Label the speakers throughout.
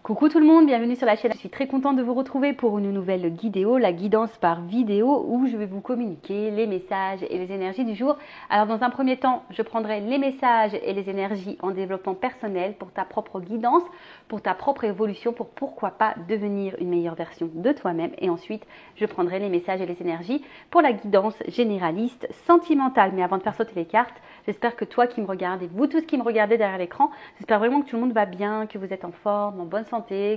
Speaker 1: Coucou tout le monde, bienvenue sur la chaîne. Je suis très contente de vous retrouver pour une nouvelle vidéo, la guidance par vidéo où je vais vous communiquer les messages et les énergies du jour. Alors dans un premier temps, je prendrai les messages et les énergies en développement personnel pour ta propre guidance, pour ta propre évolution, pour pourquoi pas devenir une meilleure version de toi-même. Et ensuite, je prendrai les messages et les énergies pour la guidance généraliste, sentimentale. Mais avant de faire sauter les cartes, j'espère que toi qui me regardez, vous tous qui me regardez derrière l'écran, j'espère vraiment que tout le monde va bien, que vous êtes en forme, en bonne santé,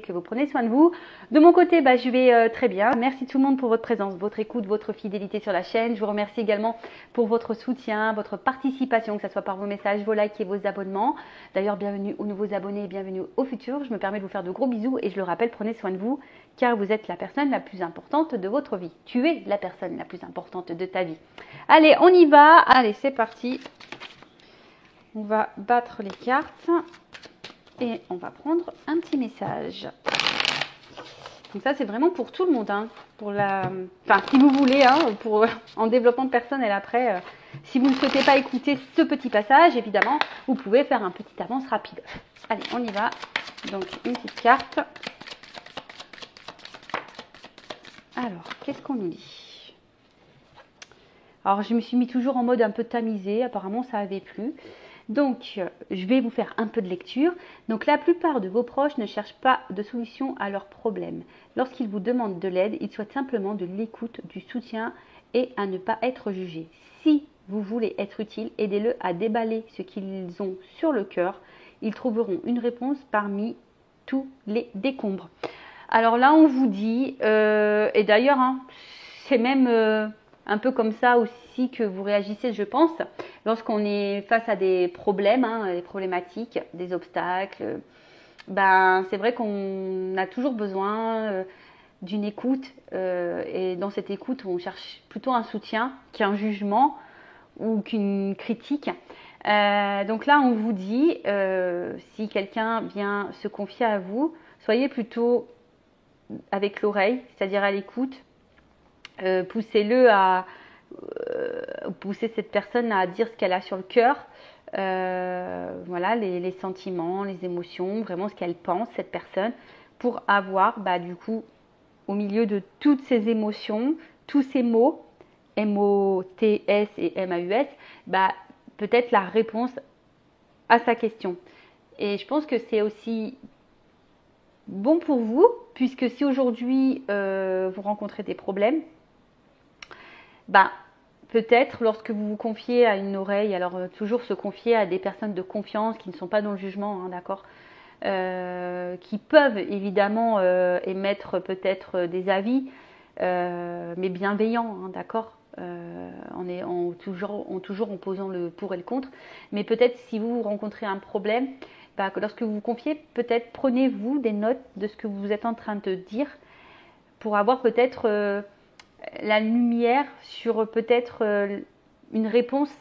Speaker 1: que vous prenez soin de vous. De mon côté, je vais très bien. Merci tout le monde pour votre présence, votre écoute, votre fidélité sur la chaîne. Je vous remercie également pour votre soutien, votre participation, que ce soit par vos messages, vos likes et vos abonnements. D'ailleurs, bienvenue aux nouveaux abonnés et bienvenue aux futurs. Je me permets de vous faire de gros bisous et je le rappelle, prenez soin de vous car vous êtes la personne la plus importante de votre vie. Tu es la personne la plus importante de ta vie. Allez, on y va. Allez, c'est parti. On va battre les cartes. Et on va prendre un petit message. Donc ça, c'est vraiment pour tout le monde. Pour enfin, si vous voulez, en développement personnel après. Si vous ne souhaitez pas écouter ce petit passage, évidemment, vous pouvez faire un petit avance rapide. Allez, on y va. Donc, une petite carte. Alors, qu'est-ce qu'on nous dit? Alors, je me suis mis toujours en mode un peu tamisé. Apparemment, ça avait plu. Donc, je vais vous faire un peu de lecture. Donc, la plupart de vos proches ne cherchent pas de solution à leurs problèmes. Lorsqu'ils vous demandent de l'aide, ils souhaitent simplement de l'écoute, du soutien et à ne pas être jugés. Si vous voulez être utile, aidez-le à déballer ce qu'ils ont sur le cœur. Ils trouveront une réponse parmi tous les décombres. Alors là, on vous dit, et d'ailleurs, c'est même un peu comme ça aussi que vous réagissez, je pense, lorsqu'on est face à des problèmes, des problématiques, des obstacles. C'est vrai qu'on a toujours besoin d'une écoute et dans cette écoute, on cherche plutôt un soutien qu'un jugement ou qu'une critique. Donc là, on vous dit, si quelqu'un vient se confier à vous, soyez plutôt avec l'oreille, c'est-à-dire à l'écoute. Poussez-le à pousser cette personne à dire ce qu'elle a sur le cœur, voilà, les sentiments, les émotions, vraiment ce qu'elle pense, cette personne, pour avoir du coup au milieu de toutes ces émotions, tous ces mots, M-O-T-S et M-A-U-S, peut-être la réponse à sa question. Et je pense que c'est aussi bon pour vous, puisque si aujourd'hui vous rencontrez des problèmes, peut-être lorsque vous vous confiez à une oreille, alors toujours se confier à des personnes de confiance qui ne sont pas dans le jugement, d'accord, qui peuvent évidemment émettre peut-être des avis, mais bienveillants, d'accord, toujours en posant le pour et le contre. Mais peut-être si vous rencontrez un problème, que lorsque vous vous confiez, peut-être prenez-vous des notes de ce que vous êtes en train de dire pour avoir peut-être la lumière sur peut-être une réponse.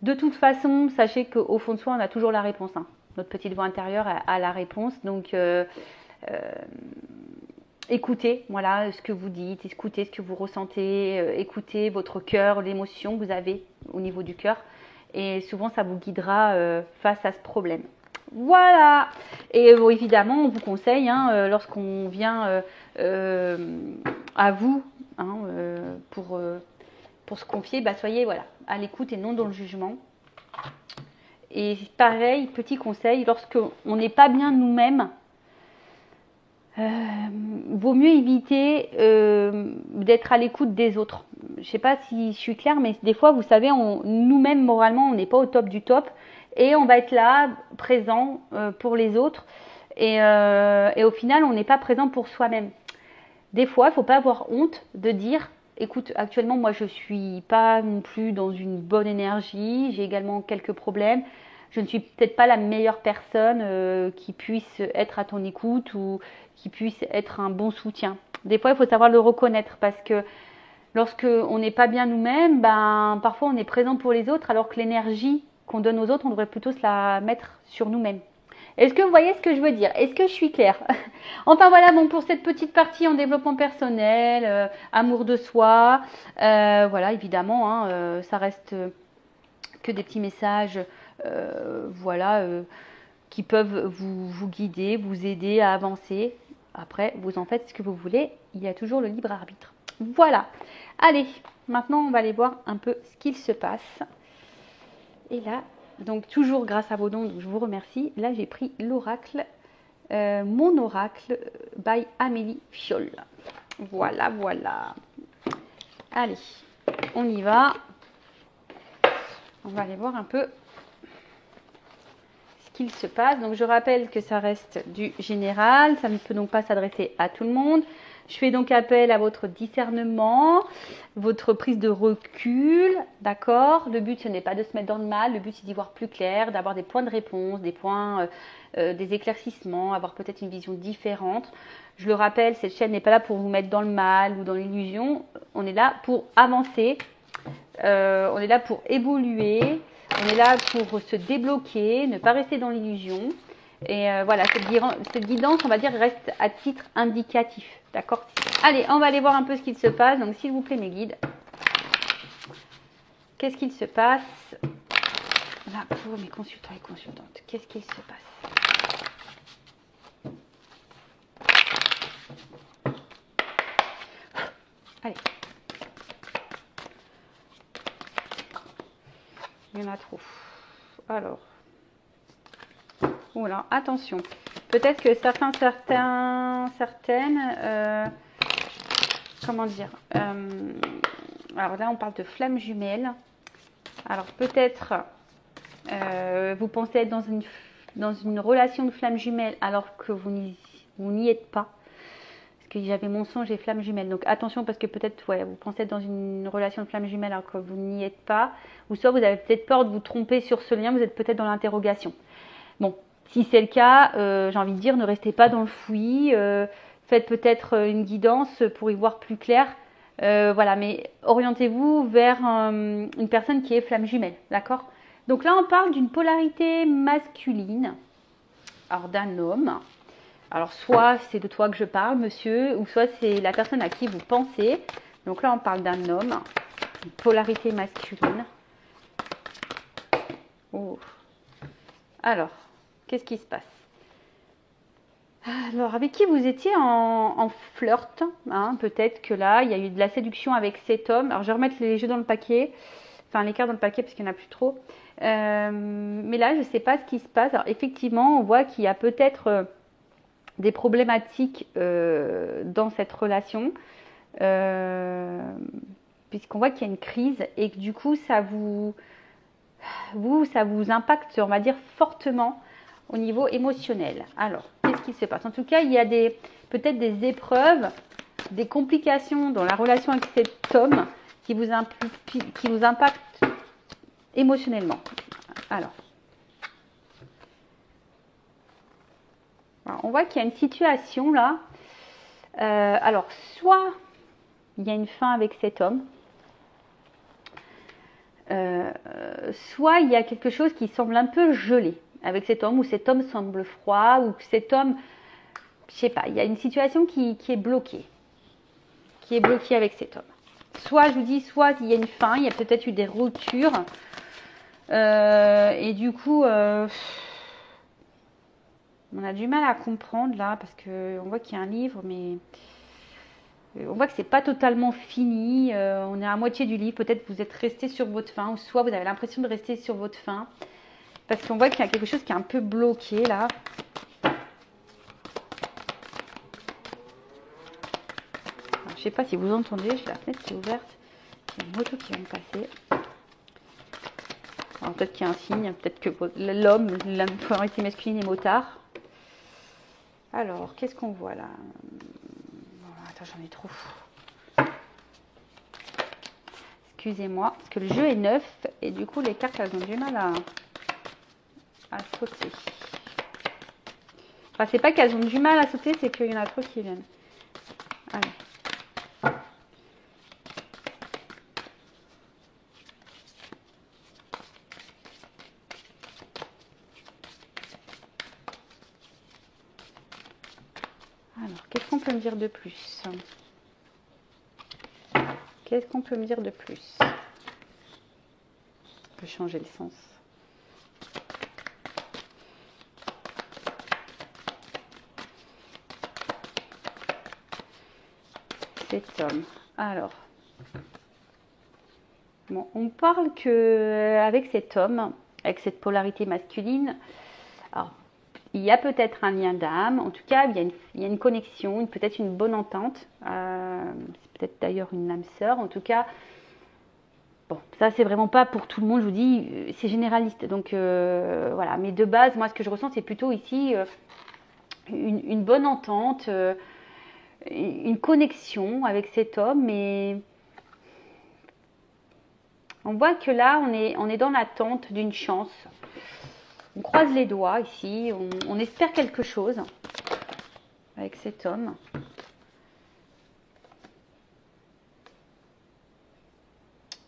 Speaker 1: De toute façon, sachez qu'au fond de soi, on a toujours la réponse. Notre petite voix intérieure a la réponse. Donc, écoutez, voilà, ce que vous dites, écoutez ce que vous ressentez, écoutez votre cœur, l'émotion que vous avez au niveau du cœur. Et souvent, ça vous guidera face à ce problème. Voilà. Et évidemment, on vous conseille, lorsqu'on vient à vous, pour se confier, soyez à l'écoute et non dans le jugement. Et pareil, petit conseil, lorsqu'on n'est pas bien nous-mêmes, vaut mieux éviter d'être à l'écoute des autres. Je ne sais pas si je suis claire, mais des fois, vous savez, nous-mêmes, moralement, on n'est pas au top du top. Et on va être là, présent pour les autres. Et au final, on n'est pas présent pour soi-même. Des fois, il ne faut pas avoir honte de dire, écoute, actuellement, moi, je ne suis pas non plus dans une bonne énergie. J'ai également quelques problèmes. Je ne suis peut-être pas la meilleure personne qui puisse être à ton écoute ou qui puisse être un bon soutien. Des fois, il faut savoir le reconnaître parce que lorsqu'on n'est pas bien nous-mêmes, parfois on est présent pour les autres alors que l'énergie qu'on donne aux autres, on devrait plutôt se la mettre sur nous-mêmes. Est-ce que vous voyez ce que je veux dire? Est-ce que je suis claire? Enfin voilà, pour cette petite partie en développement personnel, amour de soi, voilà, évidemment, ça reste que des petits messages, voilà, qui peuvent vous guider, vous aider à avancer. Après, vous en faites ce que vous voulez. Il y a toujours le libre arbitre. Voilà. Allez, maintenant, on va aller voir un peu ce qu'il se passe. Et là, donc toujours grâce à vos dons, donc je vous remercie. Là, j'ai pris l'oracle, mon oracle by Amélie Fiol. Voilà, voilà. Allez, on y va. On va aller voir un peu ce qu'il se passe. Donc, je rappelle que ça reste du général. Ça ne peut donc pas s'adresser à tout le monde. Je fais donc appel à votre discernement, votre prise de recul, d'accord? Le but, ce n'est pas de se mettre dans le mal. Le but, c'est d'y voir plus clair, d'avoir des points de réponse, des points, des éclaircissements, avoir peut-être une vision différente. Je le rappelle, cette chaîne n'est pas là pour vous mettre dans le mal ou dans l'illusion. On est là pour avancer. On est là pour évoluer. On est là pour se débloquer, ne pas rester dans l'illusion. Et voilà, cette guidance, on va dire, reste à titre indicatif. D'accord? Allez, on va aller voir un peu ce qu'il se passe. Donc, s'il vous plaît, mes guides. Qu'est-ce qu'il se passe là pour mes consultants et consultantes? Qu'est-ce qu'il se passe? Allez. Il y en a trop. Alors. Oula, attention. Peut-être que certaines, comment dire, alors là on parle de flammes jumelles. Alors peut-être vous pensez être dans une relation de flammes jumelles alors que vous n'y êtes pas. Parce que j'avais mensonge et flammes jumelles. Donc attention parce que peut-être ouais, vous pensez être dans une relation de flammes jumelles alors que vous n'y êtes pas. Ou soit vous avez peut-être peur de vous tromper sur ce lien, vous êtes peut-être dans l'interrogation. Bon. Si c'est le cas, j'ai envie de dire, ne restez pas dans le fouillis, faites peut-être une guidance pour y voir plus clair. Voilà, mais orientez-vous vers une personne qui est flamme jumelle, d'accord? Donc là, on parle d'une polarité masculine, alors d'un homme. Alors soit c'est de toi que je parle, monsieur, ou soit c'est la personne à qui vous pensez. Donc là, on parle d'un homme, une polarité masculine. Oh. Alors. Qu'est-ce qui se passe? Alors, avec qui vous étiez en flirt, hein, peut-être que là, il y a eu de la séduction avec cet homme. Alors, je vais remettre les jeux dans le paquet, enfin les cartes dans le paquet parce qu'il n'y en a plus trop. Mais là, je ne sais pas ce qui se passe. Alors, effectivement, on voit qu'il y a peut-être des problématiques dans cette relation, puisqu'on voit qu'il y a une crise et que du coup, ça vous impacte, on va dire, fortement au niveau émotionnel. Alors, qu'est-ce qui se passe? En tout cas, il y a peut-être des épreuves, des complications dans la relation avec cet homme qui vous impactent émotionnellement. Alors, on voit qu'il y a une situation là. Alors, soit il y a une fin avec cet homme, soit il y a quelque chose qui semble un peu gelé avec cet homme, ou cet homme semble froid, ou que cet homme, je sais pas, il y a une situation qui est bloquée, avec cet homme. Soit, je vous dis, soit il y a une fin, il y a peut-être eu des ruptures, et du coup, on a du mal à comprendre là, parce qu'on voit qu'il y a un livre, mais on voit que c'est pas totalement fini, on est à moitié du livre, peut-être vous êtes resté sur votre fin, ou soit vous avez l'impression de rester sur votre fin. Parce qu'on voit qu'il y a quelque chose qui est un peu bloqué là. Alors, je ne sais pas si vous entendez, la fenêtre qui est ouverte. Il y a une moto qui vient de passer. Alors peut-être qu'il y a un signe, peut-être que l'homme, la polarité masculine est motard. Alors, qu'est-ce qu'on voit là? Attends, j'en ai trop. Excusez-moi, parce que le jeu est neuf et du coup les cartes elles ont du mal à sauter. Enfin, c'est pas qu'elles ont du mal à sauter, c'est qu'il y en a trop qui viennent. Allez. Alors, qu'est-ce qu'on peut me dire de plus? Qu'est-ce qu'on peut me dire de plus? On peut changer le sens. cet homme. Alors, bon, on parle que avec cet homme, avec cette polarité masculine, alors, il y a peut-être un lien d'âme. En tout cas, il y a une connexion, peut-être une bonne entente. C'est peut-être d'ailleurs une âme sœur. En tout cas, bon, ça c'est vraiment pas pour tout le monde. Je vous dis, c'est généraliste. Donc voilà. Mais de base, moi, ce que je ressens, c'est plutôt ici une bonne entente, une connexion avec cet homme. Mais on voit que là, on est dans l'attente d'une chance. On croise les doigts ici, on espère quelque chose avec cet homme.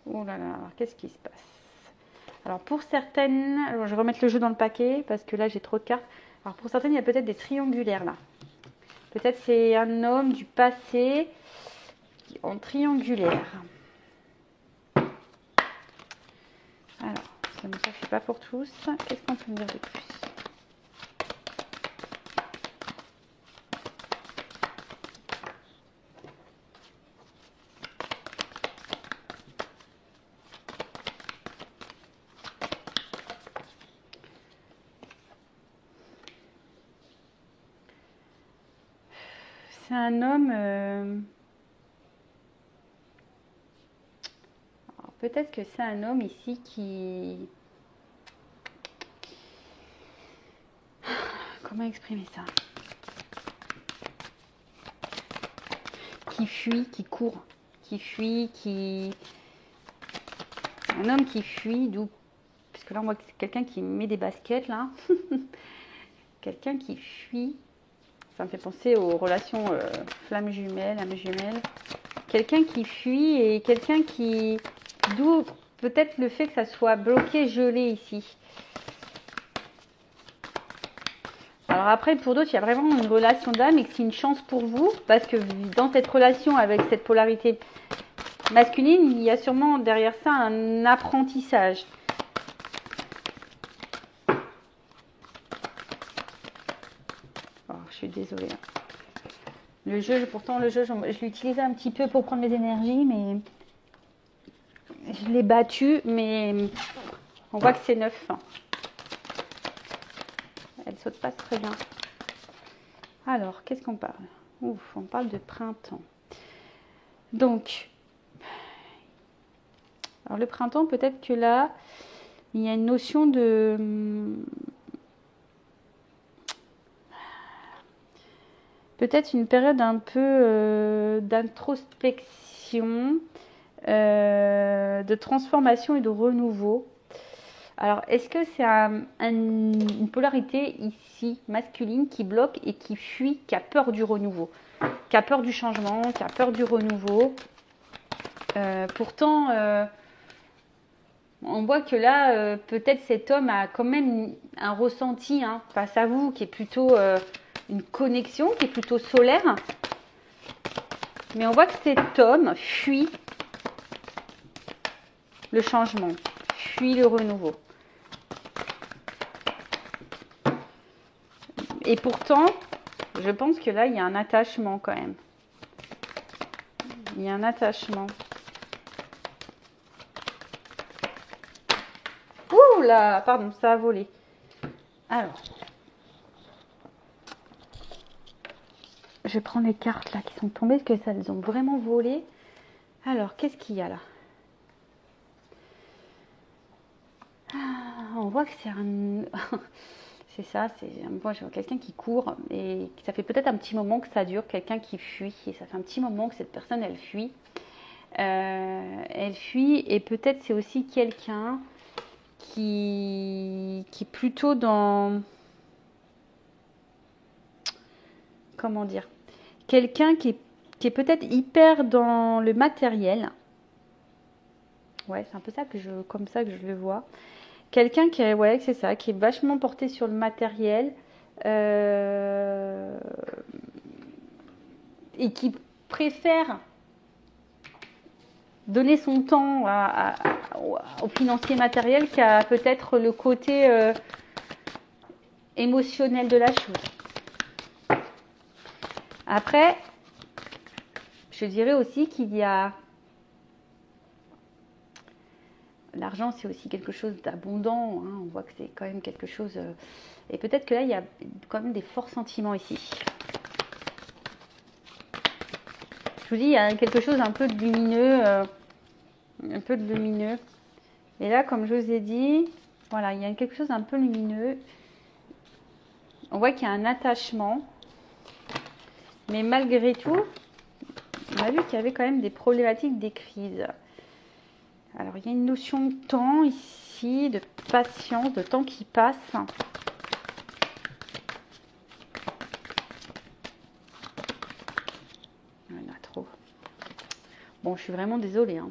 Speaker 1: Oh là là, qu'est-ce qui se passe? Alors pour certaines, alors je vais remettre le jeu dans le paquet parce que là j'ai trop de cartes. Alors pour certaines, il y a peut-être des triangulaires là. Peut-être c'est un homme du passé en triangulaire. Alors, ça ne suffit pas pour tous. Qu'est-ce qu'on peut me dire de plus? C'est un homme... peut-être que c'est un homme ici qui... Comment exprimer ça? Qui fuit, qui court, qui fuit, qui... Un homme qui fuit, d'où... Parce que là, on voit que c'est quelqu'un qui met des baskets, là. Quelqu'un qui fuit. Ça me fait penser aux relations flamme jumelle, âme jumelle. Quelqu'un qui fuit et quelqu'un qui... D'où peut-être le fait que ça soit bloqué, gelé ici. Alors après, pour d'autres, il y a vraiment une relation d'âme et que c'est une chance pour vous. Parce que dans cette relation avec cette polarité masculine, il y a sûrement derrière ça un apprentissage. Oh, je suis désolée. Le jeu, pourtant le jeu, je l'ai utilisé un petit peu pour prendre mes énergies, mais je l'ai battu, mais on voit que c'est neuf. Elle saute pas très bien. Alors, qu'est-ce qu'on parle? Ouf, on parle de printemps. Donc, alors le printemps, peut-être que là, il y a une notion de... Peut-être une période un peu d'introspection, de transformation et de renouveau. Alors, est-ce que c'est une polarité ici masculine qui bloque et qui fuit, qui a peur du renouveau, qui a peur du changement, qui a peur du renouveau? Pourtant, on voit que là, peut-être cet homme a quand même un ressenti face à vous qui est plutôt une connexion, qui est plutôt solaire. Mais on voit que cet homme fuit le changement, fuit le renouveau. Et pourtant, je pense que là, il y a un attachement quand même. Il y a un attachement. Ouh là, pardon, ça a volé. Alors, je prends les cartes là qui sont tombées, parce que ça, elles ont vraiment volé. Alors, qu'est-ce qu'il y a là? On voit que c'est un... c'est ça, moi je vois quelqu'un qui court et ça fait peut-être un petit moment que ça dure, quelqu'un qui fuit et ça fait un petit moment que cette personne elle fuit. Elle fuit et peut-être c'est aussi quelqu'un qui est plutôt dans... Comment dire? Quelqu'un qui est peut-être hyper dans le matériel. Ouais, c'est un peu ça comme ça que je le vois. Quelqu'un qui est, ouais, c'est ça, qui est vachement porté sur le matériel et qui préfère donner son temps au financier matériel qu'à peut-être le côté émotionnel de la chose. Après, Je dirais aussi qu'il y a... L'argent, c'est aussi quelque chose d'abondant. Hein. On voit que c'est quand même quelque chose... Et peut-être que là, il y a quand même des forts sentiments ici. Je vous dis, il y a quelque chose un peu de lumineux. Un peu de lumineux. Et là, comme je vous ai dit, voilà, il y a quelque chose d'un peu lumineux. On voit qu'il y a un attachement. Mais malgré tout, on a vu qu'il y avait quand même des problématiques, des crises. Alors, il y a une notion de temps ici, de patience, de temps qui passe. Il y en a trop. Bon, je suis vraiment désolée. Hein.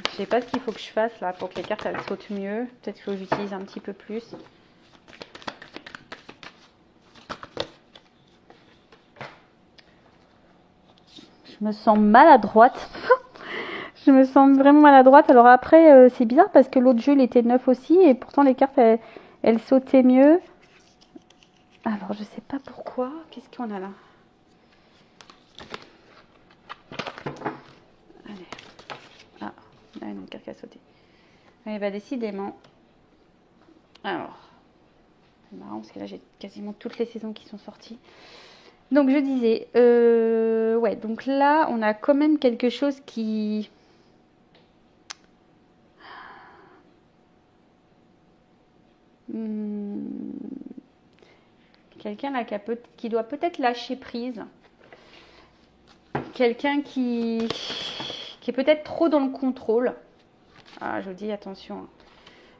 Speaker 1: Je sais pas ce qu'il faut que je fasse là pour que les cartes elles sautent mieux. Peut-être qu'il faut que j'utilise un petit peu plus. Je me sens maladroite. Je me sens vraiment maladroite. Alors après, c'est bizarre parce que l'autre jeu, il était neuf aussi. Et pourtant, les cartes, elles sautaient mieux. Alors, je sais pas pourquoi. Qu'est-ce qu'on a là? Allez. Ah, là, une carte qui a sauté. Eh bien, décidément. Alors, c'est marrant parce que là, j'ai quasiment toutes les saisons qui sont sorties. Donc, je disais, ouais, donc là, on a quand même quelque chose qui... Quelqu'un là qui doit peut-être lâcher prise. Quelqu'un qui est peut-être trop dans le contrôle. Ah, je vous dis attention.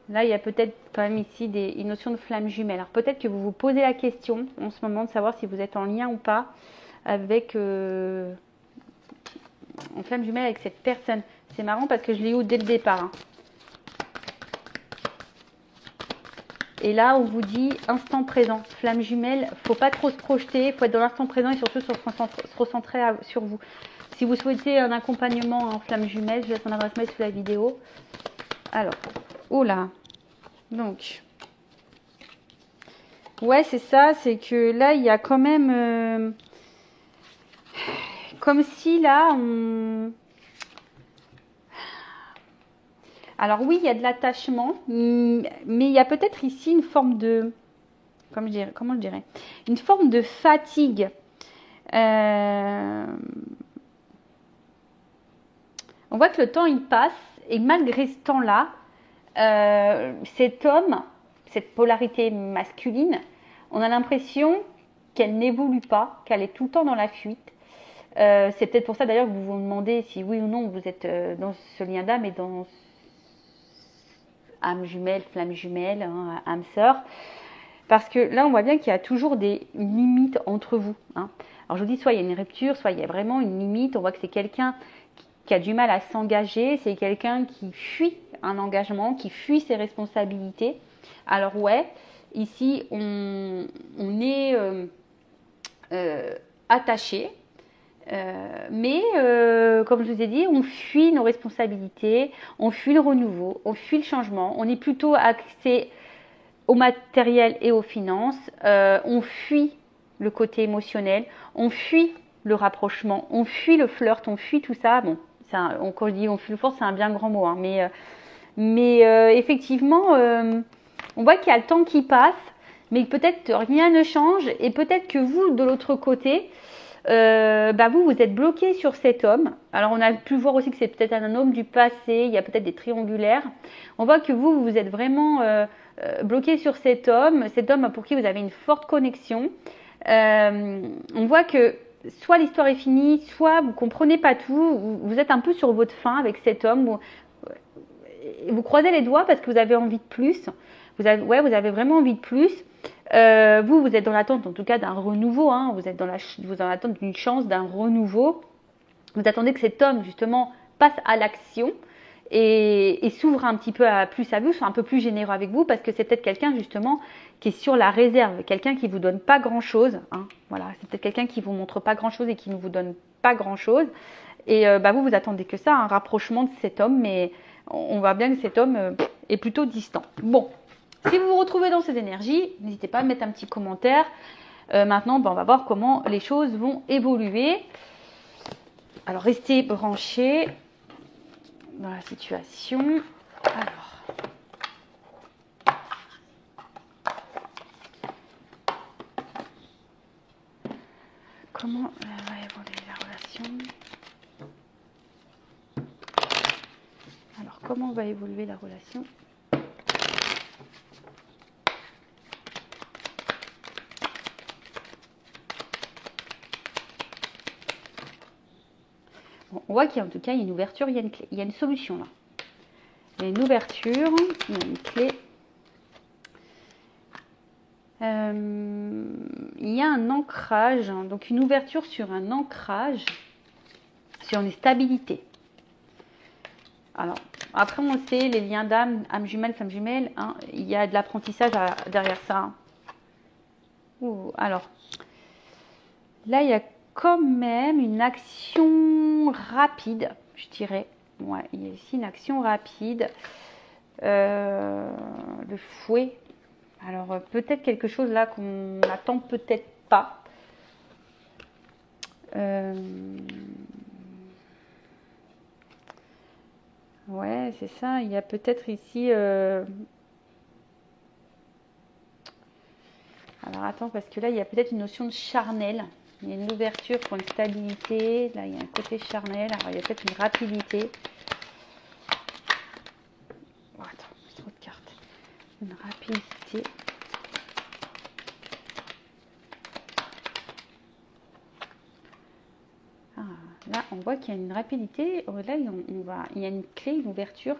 Speaker 1: Là, il y a peut-être quand même ici une notion de flamme jumelle. Alors peut-être que vous vous posez la question en ce moment de savoir si vous êtes en lien ou pas avec en flamme jumelle avec cette personne. C'est marrant parce que je l'ai eu dès le départ. Hein. Et là, on vous dit instant présent, flamme jumelle, faut pas trop se projeter, faut être dans l'instant présent et surtout se recentrer sur vous. Si vous souhaitez un accompagnement en flamme jumelle, je laisse mon adresse mail sous la vidéo. Alors, oula, donc, ouais, c'est ça, c'est que là, il y a quand même, comme si là, on... Alors oui, il y a de l'attachement, mais il y a peut-être ici une forme de, comment je dirais, une forme de fatigue. On voit que le temps il passe et malgré ce temps-là, cet homme, cette polarité masculine, on a l'impression qu'elle n'évolue pas, qu'elle est tout le temps dans la fuite. C'est peut-être pour ça d'ailleurs que vous vous demandez si oui ou non vous êtes dans ce lien d'âme et dans âme jumelle, flamme jumelle, hein, âme sœur. Parce que là, on voit bien qu'il y a toujours des limites entre vous. Hein. Alors, je vous dis, soit il y a une rupture, soit il y a vraiment une limite. On voit que c'est quelqu'un qui a du mal à s'engager. C'est quelqu'un qui fuit un engagement, qui fuit ses responsabilités. Alors, ouais, ici, on est attaché. Mais comme je vous ai dit, on fuit nos responsabilités, on fuit le renouveau, on fuit le changement, on est plutôt axé au matériel et aux finances, on fuit le côté émotionnel, on fuit le rapprochement, on fuit le flirt, on fuit tout ça. Bon, quand je dis on fuit le flirt, c'est un bien grand mot, hein, mais effectivement, on voit qu'il y a le temps qui passe, mais peut-être rien ne change et peut-être que vous, de l'autre côté, vous êtes bloqué sur cet homme. Alors on a pu voir aussi que c'est peut-être un homme du passé, il y a peut-être des triangulaires. On voit que vous êtes vraiment bloqué sur cet homme pour qui vous avez une forte connexion. On voit que soit l'histoire est finie, soit vous comprenez pas tout, vous êtes un peu sur votre faim avec cet homme. Vous croisez les doigts parce que vous avez envie de plus. Vous avez vraiment envie de plus. Vous êtes dans l'attente en tout cas d'un renouveau, hein. Vous êtes dans l'attente d'une chance, d'un renouveau. Vous attendez que cet homme justement passe à l'action et s'ouvre un petit peu plus à vous, soit un peu plus généreux avec vous parce que c'est peut-être quelqu'un justement qui est sur la réserve, quelqu'un qui vous donne pas grand chose, hein. Voilà, c'est peut-être quelqu'un qui vous montre pas grand chose et qui ne vous donne pas grand chose et vous attendez que ça, un rapprochement de cet homme, mais on voit bien que cet homme est plutôt distant. Bon. Si vous vous retrouvez dans cette énergie, n'hésitez pas à mettre un petit commentaire. Maintenant, on va voir comment les choses vont évoluer. Alors, restez branchés dans la situation. Alors, comment va évoluer la relation? Alors, comment va évoluer la relation? Bon, on voit qu'il y a en tout cas une ouverture, il y a une clé, il y a une solution là. Il y a une ouverture, il y a une clé. Il y a un ancrage, donc une ouverture sur un ancrage, sur une stabilité. Alors, après on le sait, les liens d'âme, âme jumelle, femme jumelle, hein, il y a de l'apprentissage derrière ça. Ouh, alors, là il y a quand même une action rapide, je dirais. Ouais, il y a ici une action rapide. Le fouet. Alors, peut-être quelque chose là qu'on n'attend peut-être pas. Ouais, c'est ça. Il y a peut-être ici... Alors, attends, parce que là, il y a peut-être une notion de charnel. Il y a une ouverture pour une stabilité. Là, il y a un côté charnel. Alors, il y a peut-être une rapidité. Oh, attends, j'ai trop de cartes. Une rapidité. Ah, là, on voit qu'il y a une rapidité. Là, il y a une clé, une ouverture,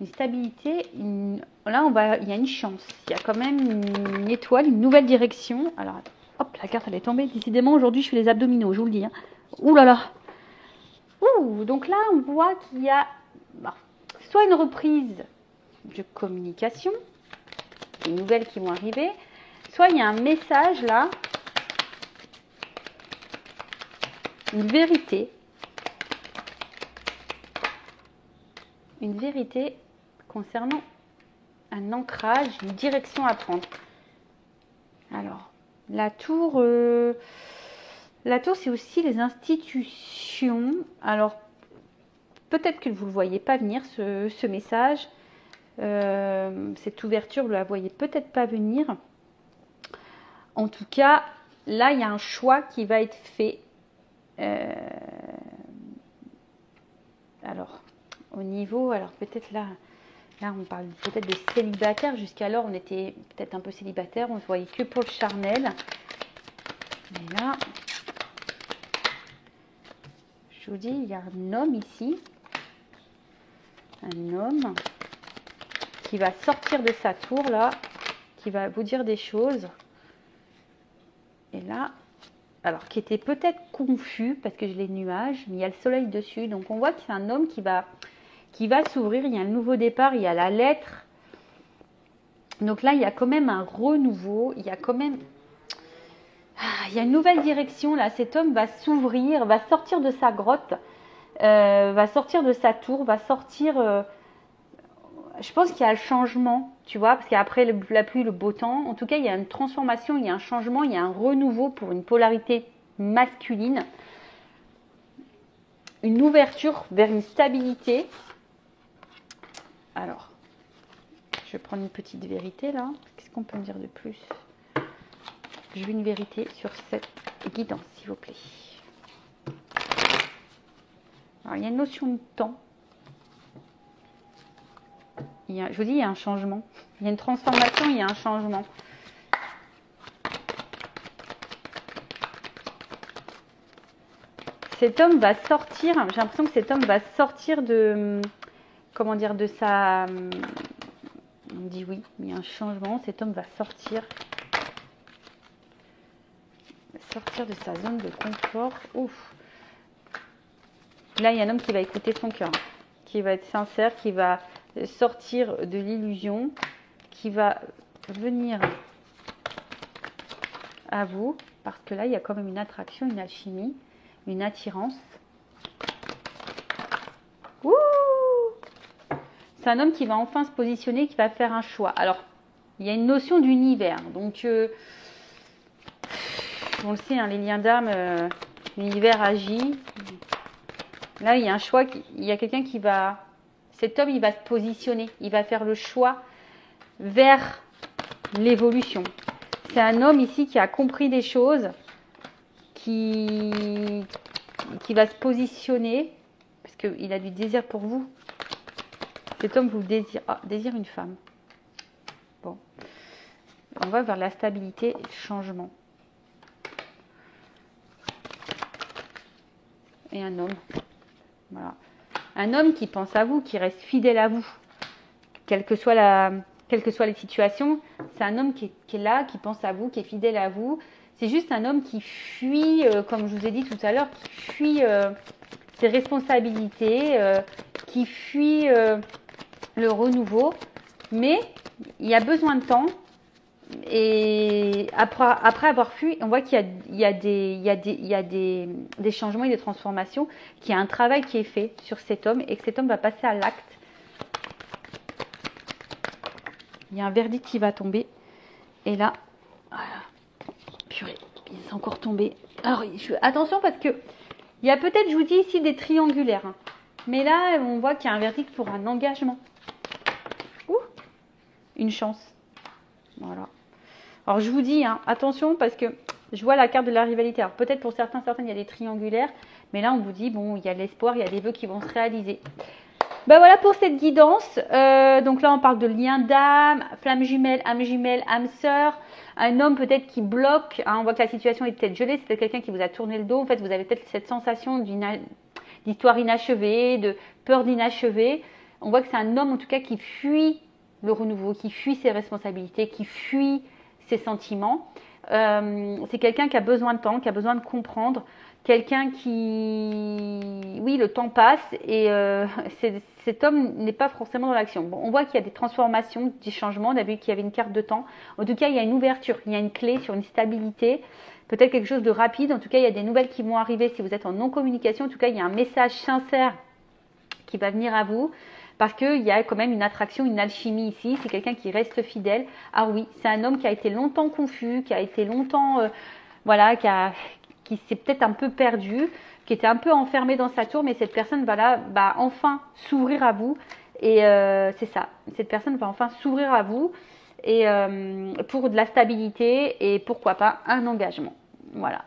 Speaker 1: une stabilité. Là, il y a une chance. Il y a quand même une étoile, une nouvelle direction. Alors, hop, la carte, elle est tombée. Décidément, aujourd'hui, je fais les abdominaux, je vous le dis. Hein. Ouh là là. Ouh, donc là, on voit qu'il y a soit une reprise de communication, des nouvelles qui vont arriver, soit il y a un message là, une vérité concernant un ancrage, une direction à prendre. Alors, la tour, c'est aussi les institutions. Alors, peut-être que vous ne le voyez pas venir, ce message. Cette ouverture, vous ne la voyez peut-être pas venir. En tout cas, là, il y a un choix qui va être fait. Alors, au niveau, alors peut-être là, on parle peut-être de célibataire. Jusqu'alors, on était peut-être un peu célibataire. On ne voyait que pour le charnel. Mais là, je vous dis, il y a un homme ici. Un homme qui va sortir de sa tour là, qui va vous dire des choses. Et là, alors qui était peut-être confus parce que j'ai les nuages, mais il y a le soleil dessus. Donc on voit que c'est un homme qui va s'ouvrir. Il y a un nouveau départ, il y a la lettre. Donc là, il y a quand même un renouveau. Il y a quand même... il y a une nouvelle direction là. Cet homme va s'ouvrir, va sortir de sa grotte, va sortir de sa tour, va sortir... je pense qu'il y a le changement, tu vois, parce qu'après la pluie, le beau temps, en tout cas, il y a une transformation, il y a un changement, il y a un renouveau pour une polarité masculine. Une ouverture vers une stabilité. Alors, je vais prendre une petite vérité là. Qu'est-ce qu'on peut me dire de plus? Je veux une vérité sur cette guidance, s'il vous plaît. Alors, il y a une notion de temps. Je vous dis, il y a un changement. Il y a une transformation, il y a un changement. Cet homme va sortir, j'ai l'impression que cet homme va sortir de, comment dire, de sa... On dit oui, il y a un changement. Cet homme va sortir de sa zone de confort. Ouf. Là, il y a un homme qui va écouter son cœur, qui va être sincère, qui va sortir de l'illusion, qui va venir à vous, parce que là, il y a quand même une attraction, une alchimie, une attirance. Ouh! C'est un homme qui va enfin se positionner, qui va faire un choix. Alors, il y a une notion d'univers. Donc, on le sait, hein, les liens d'âme, l'univers agit. Là, il y a un choix, il y a quelqu'un qui va... Cet homme, il va se positionner, il va faire le choix vers l'évolution. C'est un homme ici qui a compris des choses, qui va se positionner, parce qu'il a du désir pour vous. Cet homme vous désire, désire une femme. Bon, on va vers la stabilité et le changement. Et un homme, voilà. Un homme qui pense à vous, qui reste fidèle à vous, quelle que soit les situations. C'est un homme qui est là, qui pense à vous, qui est fidèle à vous. C'est juste un homme qui fuit, comme je vous ai dit tout à l'heure, qui fuit ses responsabilités, qui fuit le renouveau. Mais il y a besoin de temps. Et après avoir fui, on voit qu'il y a des changements et des transformations, qu'il y a un travail qui est fait sur cet homme et que cet homme va passer à l'acte. Il y a un verdict qui va tomber. Et là, voilà. Purée, il est encore tombé. Alors, attention parce que il y a peut-être, je vous dis ici, des triangulaires. Hein. Mais là, on voit qu'il y a un verdict pour un engagement. Ouh, une chance. Voilà. Alors, je vous dis, hein, attention parce que je vois la carte de la rivalité. Alors, peut-être pour certaines, il y a des triangulaires. Mais là, on vous dit, bon, il y a de l'espoir, il y a des vœux qui vont se réaliser. Ben voilà pour cette guidance. Donc là, on parle de lien d'âme, flamme jumelle, âme sœur. Un homme peut-être qui bloque. Hein, on voit que la situation est peut-être gelée. C'est peut-être quelqu'un qui vous a tourné le dos. En fait, vous avez peut-être cette sensation d'histoire inachevée, de peur d'inachevé. On voit que c'est un homme, en tout cas, qui fuit le renouveau, qui fuit ses responsabilités, qui fuit ses sentiments. C'est quelqu'un qui a besoin de temps, qui a besoin de comprendre. Quelqu'un qui... Oui, le temps passe et cet homme n'est pas forcément dans l'action. Bon, on voit qu'il y a des transformations, des changements. On a vu qu'il y avait une carte de temps. En tout cas, il y a une ouverture, il y a une clé sur une stabilité. Peut-être quelque chose de rapide. En tout cas, il y a des nouvelles qui vont arriver si vous êtes en non-communication. En tout cas, il y a un message sincère qui va venir à vous. Parce qu'il y a quand même une attraction, une alchimie ici. C'est quelqu'un qui reste fidèle. Ah oui, c'est un homme qui a été longtemps confus, qui a été longtemps... voilà, qui s'est peut-être un peu perdu, qui était un peu enfermé dans sa tour, mais cette personne va là, enfin s'ouvrir à vous. Et c'est ça, cette personne va enfin s'ouvrir à vous et pour de la stabilité et pourquoi pas un engagement. Voilà.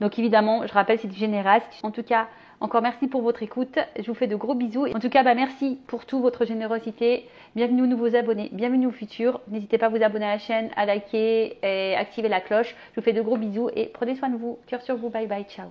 Speaker 1: Donc évidemment, je rappelle, c'est du général. En tout cas, encore merci pour votre écoute. Je vous fais de gros bisous. En tout cas, merci pour toute votre générosité. Bienvenue aux nouveaux abonnés, bienvenue aux futurs. N'hésitez pas à vous abonner à la chaîne, à liker et activer la cloche. Je vous fais de gros bisous et prenez soin de vous. Cœur sur vous. Bye bye. Ciao.